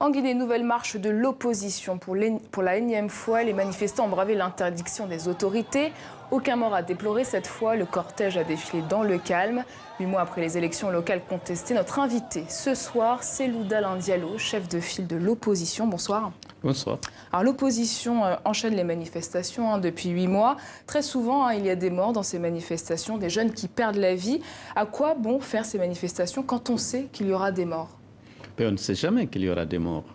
En Guinée, nouvelle marche de l'opposition. Pour la énième fois, les manifestants ont bravé l'interdiction des autorités. Aucun mort à déplorer cette fois. Le cortège a défilé dans le calme. 8 mois après les élections locales contestées, notre invité ce soir, c'est Loudalin Diallo, chef de file de l'opposition. Bonsoir. Bonsoir. Alors l'opposition enchaîne les manifestations depuis 8 mois. Très souvent, il y a des morts dans ces manifestations, des jeunes qui perdent la vie. À quoi bon faire ces manifestations quand on sait qu'il y aura des morts? Mais on ne sait jamais qu'il y aura des morts,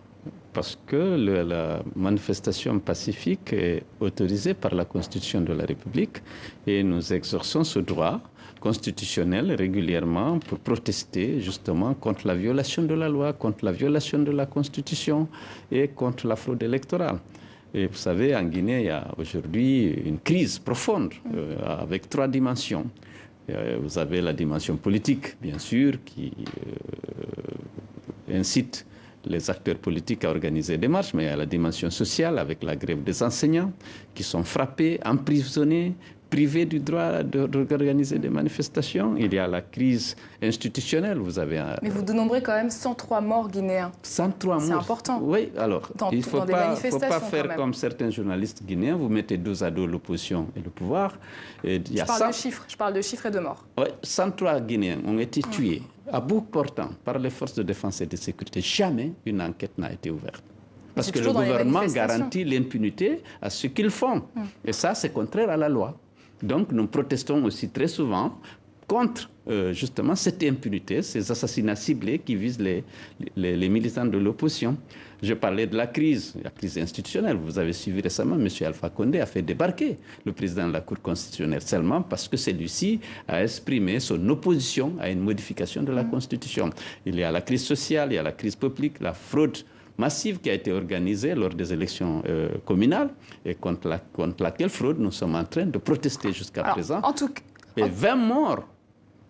parce que la manifestation pacifique est autorisée par la Constitution de la République et nous exerçons ce droit constitutionnel régulièrement pour protester justement contre la violation de la loi, contre la violation de la Constitution et contre la fraude électorale. Et vous savez, en Guinée, il y a aujourd'hui une crise profonde avec 3 dimensions. Vous avez la dimension politique, bien sûr, qui incite les acteurs politiques à organiser des marches, mais il y a la dimension sociale avec la grève des enseignants qui sont frappés, emprisonnés, privés du droit d'organiser des manifestations. Il y a la crise institutionnelle. Vous avez Mais vous dénombrez quand même 103 morts guinéens. 103 morts. C'est important. Oui, alors, il ne faut pas faire même. comme certains journalistes guinéens, vous mettez dos à dos l'opposition et le pouvoir. Et je parle de chiffres et de morts. Oui, 103 Guinéens ont été tués à bout portant par les forces de défense et de sécurité. Jamais une enquête n'a été ouverte. Parce que le gouvernement garantit l'impunité à ce qu'ils font. Et ça, c'est contraire à la loi. Donc, nous protestons aussi très souvent contre justement cette impunité, ces assassinats ciblés qui visent les militants de l'opposition. Je parlais de la crise institutionnelle. Vous avez suivi récemment, M. Alpha Condé a fait débarquer le président de la Cour constitutionnelle seulement parce que celui-ci a exprimé son opposition à une modification de la Constitution. Il y a la crise sociale, il y a la crise publique, la fraude massive qui a été organisée lors des élections communales et contre laquelle fraude nous sommes en train de protester jusqu'à présent. Et 20 morts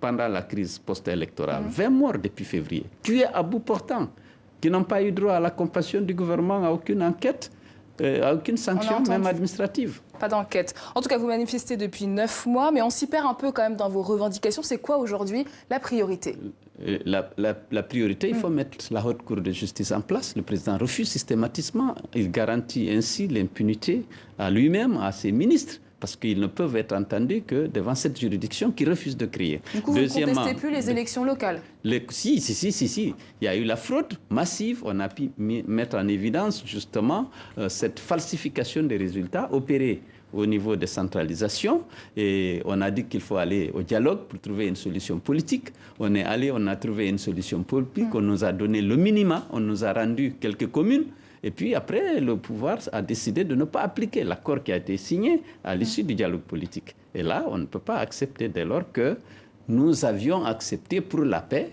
pendant la crise post-électorale, 20 morts depuis février, tués à bout portant, qui n'ont pas eu droit à la compassion du gouvernement, à aucune enquête, à aucune sanction, même administrative. Pas d'enquête. En tout cas, vous manifestez depuis 9 mois, mais on s'y perd un peu quand même dans vos revendications. C'est quoi aujourd'hui la priorité? La priorité, il faut mettre la haute cour de justice en place. Le président refuse systématiquement. Il garantit ainsi l'impunité à lui-même, à ses ministres, parce qu'ils ne peuvent être entendus que devant cette juridiction qui refuse de créer. Du coup, vous ne contestez plus les élections locales? Si. Il y a eu la fraude massive. On a pu mettre en évidence justement cette falsification des résultats opérés au niveau de centralisation, et on a dit qu'il faut aller au dialogue pour trouver une solution politique. On est allé, on a trouvé une solution politique, on nous a donné le minima, on nous a rendu quelques communes, et puis après, le pouvoir a décidé de ne pas appliquer l'accord qui a été signé à l'issue du dialogue politique. Et là, on ne peut pas accepter dès lors que nous avions accepté pour la paix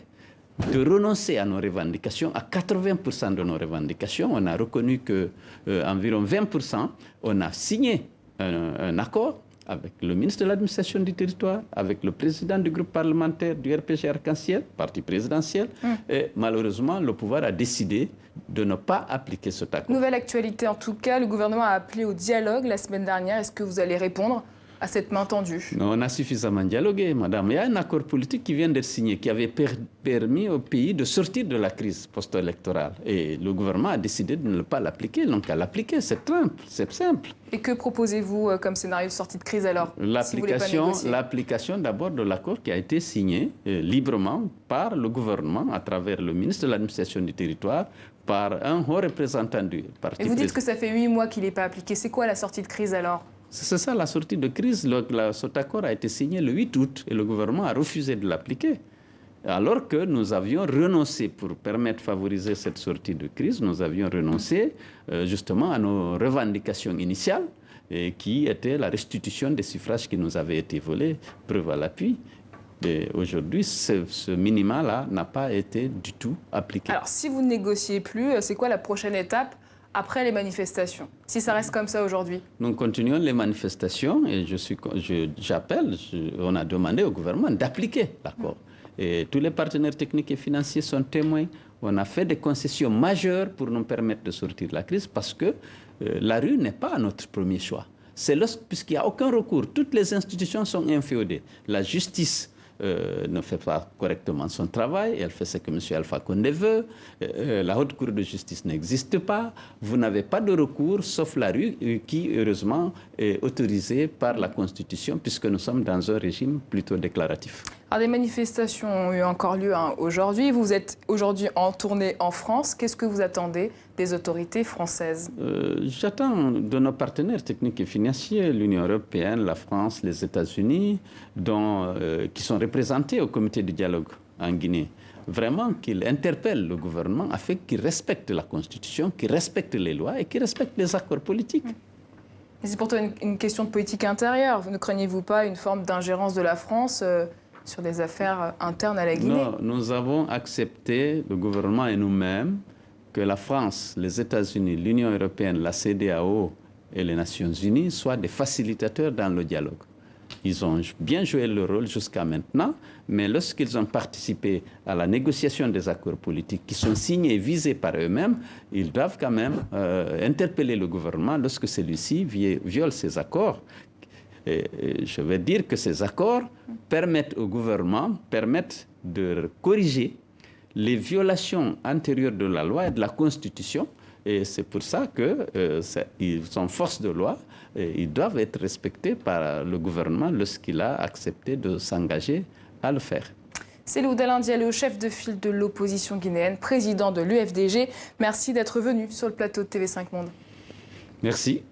de renoncer à nos revendications, à 80% de nos revendications. On a reconnu qu'environ 20%, on a signé un accord avec le ministre de l'administration du territoire, avec le président du groupe parlementaire du RPG Arc-en-Ciel, parti présidentiel, et malheureusement, le pouvoir a décidé de ne pas appliquer cet accord. Nouvelle actualité en tout cas, le gouvernement a appelé au dialogue la semaine dernière. Est-ce que vous allez répondre à cette main tendue? Non, on a suffisamment dialogué, madame. Il y a un accord politique qui vient d'être signé, qui avait permis au pays de sortir de la crise post-électorale. Et le gouvernement a décidé de ne pas l'appliquer, donc à l'appliquer, c'est simple. Et que proposez-vous comme scénario de sortie de crise alors? L'application d'abord de l'accord qui a été signé librement par le gouvernement à travers le ministre de l'administration du territoire, par un haut représentant du parti. Et vous dites que ça fait 8 mois qu'il n'est pas appliqué. C'est quoi la sortie de crise alors? C'est ça la sortie de crise. Cet accord a été signé le 8 août et le gouvernement a refusé de l'appliquer. Alors que nous avions renoncé, pour permettre de favoriser cette sortie de crise, nous avions renoncé justement à nos revendications initiales, qui étaient la restitution des suffrages qui nous avaient été volés, preuve à l'appui. Et aujourd'hui, ce minima-là n'a pas été du tout appliqué. Alors, si vous ne négociez plus, c'est quoi la prochaine étape après les manifestations, si ça reste comme ça aujourd'hui? Nous continuons les manifestations et on a demandé au gouvernement d'appliquer l'accord. Et tous les partenaires techniques et financiers sont témoins. On a fait des concessions majeures pour nous permettre de sortir de la crise parce que la rue n'est pas notre premier choix. C'est puisqu'il n'y a aucun recours. Toutes les institutions sont inféodées. La justice ne fait pas correctement son travail, elle fait ce que M. Alpha Condé veut, la haute cour de justice n'existe pas, vous n'avez pas de recours, sauf la rue, qui, heureusement, est autorisée par la Constitution, puisque nous sommes dans un régime plutôt déclaratif. Alors, des manifestations ont eu encore lieu aujourd'hui. Vous êtes aujourd'hui en tournée en France. Qu'est-ce que vous attendez des autorités françaises? J'attends de nos partenaires techniques et financiers, l'Union européenne, la France, les États-Unis, qui sont représentés au comité de dialogue en Guinée, vraiment qu'ils interpellent le gouvernement afin qu'il respecte la Constitution, qu'il respecte les lois et qu'il respecte les accords politiques. C'est pourtant une question de politique intérieure. Ne craignez-vous pas une forme d'ingérence de la France sur des affaires internes à la Guinée? Non, nous avons accepté, le gouvernement et nous-mêmes, que la France, les États-Unis, l'Union européenne, la CEDEAO et les Nations unies soient des facilitateurs dans le dialogue. Ils ont bien joué leur rôle jusqu'à maintenant, mais lorsqu'ils ont participé à la négociation des accords politiques qui sont signés et visés par eux-mêmes, ils doivent quand même interpeller le gouvernement lorsque celui-ci viole ces accords. Et je veux dire que ces accords permettent au gouvernement de corriger les violations antérieures de la loi et de la Constitution. Et c'est pour ça qu'ils sont force de loi et ils doivent être respectés par le gouvernement lorsqu'il a accepté de s'engager à le faire. Cellou Dalein Diallo, chef de file de l'opposition guinéenne, président de l'UFDG. Merci d'être venu sur le plateau de TV5 Monde. Merci.